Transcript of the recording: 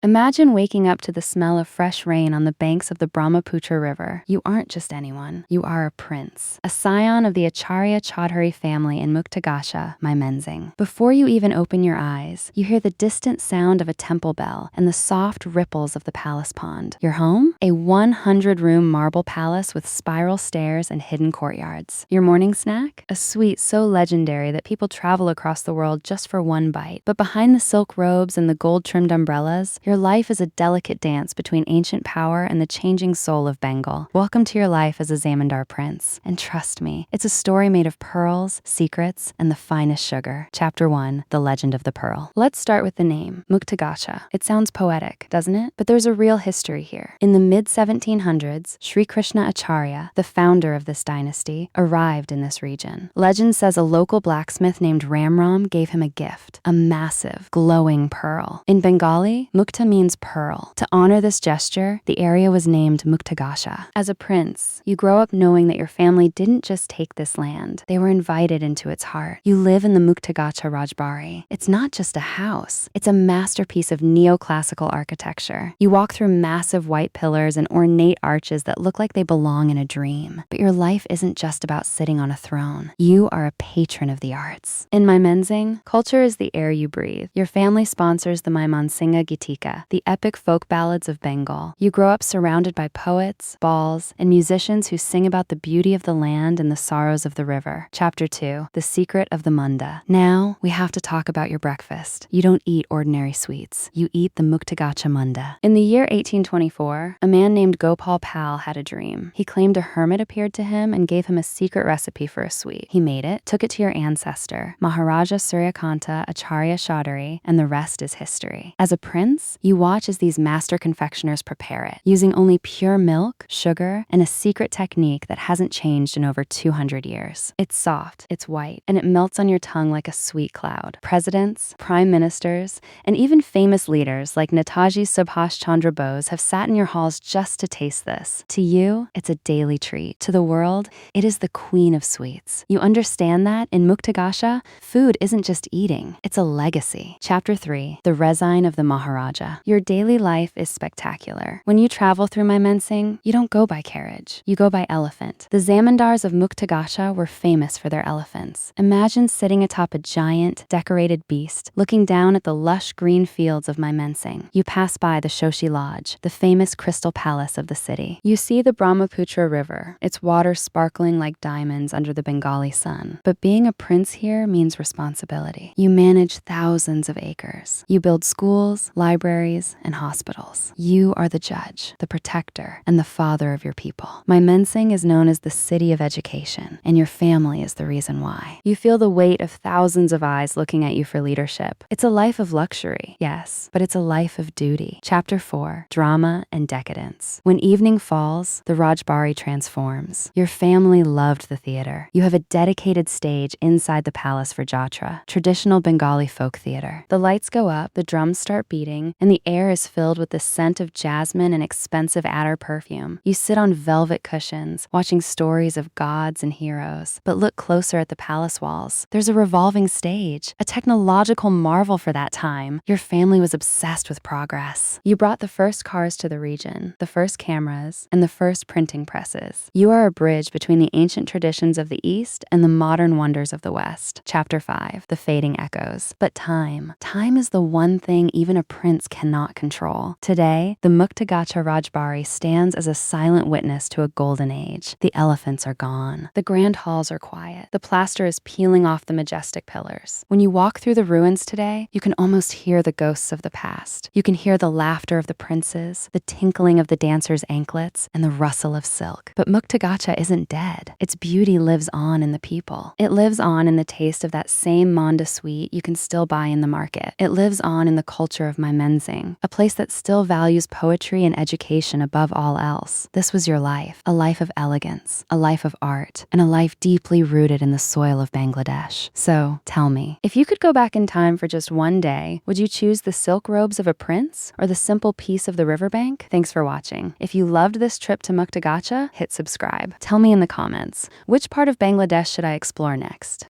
Imagine waking up to the smell of fresh rain on the banks of the Brahmaputra River. You aren't just anyone. You are a prince, a scion of the Acharya Chowdhury family in Muktagacha, Mymensingh. Before you even open your eyes, you hear the distant sound of a temple bell and the soft ripples of the palace pond. Your home? A 100-room marble palace with spiral stairs and hidden courtyards. Your morning snack? A sweet so legendary that people travel across the world just for one bite. But behind the silk robes and the gold-trimmed umbrellas, your life is a delicate dance between ancient power and the changing soul of Bengal. Welcome to your life as a Zamindar prince. And trust me, it's a story made of pearls, secrets, and the finest sugar. Chapter 1, The Legend of the Pearl. Let's start with the name, Muktagacha. It sounds poetic, doesn't it? But there's a real history here. In the mid-1700s, Sri Krishna Acharya, the founder of this dynasty, arrived in this region. Legend says a local blacksmith named Ramram gave him a gift, a massive, glowing pearl. In Bengali, Mukta means pearl. To honor this gesture, the area was named Muktagacha. As a prince, you grow up knowing that your family didn't just take this land, they were invited into its heart. You live in the Muktagacha Rajbari. It's not just a house, it's a masterpiece of neoclassical architecture. You walk through massive white pillars and ornate arches that look like they belong in a dream. But your life isn't just about sitting on a throne. You are a patron of the arts. In Mymensingh, culture is the air you breathe. Your family sponsors the Mymensingh Gitika, the epic folk ballads of Bengal. You grow up surrounded by poets, balls, and musicians who sing about the beauty of the land and the sorrows of the river. Chapter 2, The Secret of the Monda. Now, we have to talk about your breakfast. You don't eat ordinary sweets. You eat the Muktagacha Monda. In the year 1824, a man named Gopal Pal had a dream. He claimed a hermit appeared to him and gave him a secret recipe for a sweet. He made it, took it to your ancestor, Maharaja Suryakanta, Acharya Chowdhury, and the rest is history. As a prince, you watch as these master confectioners prepare it, using only pure milk, sugar, and a secret technique that hasn't changed in over 200 years. It's soft, it's white, and it melts on your tongue like a sweet cloud. Presidents, prime ministers, and even famous leaders like Netaji Subhash Chandra Bose have sat in your halls just to taste this. To you, it's a daily treat. To the world, it is the queen of sweets. You understand that in Muktagacha, food isn't just eating, it's a legacy. Chapter 3, The Resign of the Maharaja. Your daily life is spectacular. When you travel through Mymensingh, you don't go by carriage, you go by elephant. The Zamindars of Muktagacha were famous for their elephants. Imagine sitting atop a giant, decorated beast, looking down at the lush green fields of Mymensingh. You pass by the Shoshi Lodge, the famous crystal palace of the city. You see the Brahmaputra River, its water sparkling like diamonds under the Bengali sun. But being a prince here means responsibility. You manage thousands of acres. You build schools, libraries, and hospitals. You are the judge, the protector, and the father of your people. Mymensingh is known as the city of education, and your family is the reason why. You feel the weight of thousands of eyes looking at you for leadership. It's a life of luxury, yes, but it's a life of duty. Chapter 4, Drama and Decadence. When evening falls, the Rajbari transforms. Your family loved the theater. You have a dedicated stage inside the palace for Jatra, traditional Bengali folk theater. The lights go up, the drums start beating, and the air is filled with the scent of jasmine and expensive attar perfume. You sit on velvet cushions, watching stories of gods and heroes. But look closer at the palace walls. There's a revolving stage, a technological marvel for that time. Your family was obsessed with progress. You brought the first cars to the region, the first cameras, and the first printing presses. You are a bridge between the ancient traditions of the East and the modern wonders of the West. Chapter 5, The Fading Echoes. But time is the one thing even a prince cannot control. Today, the Muktagacha Rajbari stands as a silent witness to a golden age. The elephants are gone. The grand halls are quiet. The plaster is peeling off the majestic pillars. When you walk through the ruins today, you can almost hear the ghosts of the past. You can hear the laughter of the princes, the tinkling of the dancers' anklets, and the rustle of silk. But Muktagacha isn't dead. Its beauty lives on in the people. It lives on in the taste of that same Monda sweet you can still buy in the market. It lives on in the culture of Mymensingh, a place that still values poetry and education above all else. This was your life, a life of elegance, a life of art, and a life deeply rooted in the soil of Bangladesh. So, tell me, if you could go back in time for just one day, would you choose the silk robes of a prince or the simple peace of the riverbank? Thanks for watching. If you loved this trip to Muktagacha, hit subscribe. Tell me in the comments, which part of Bangladesh should I explore next?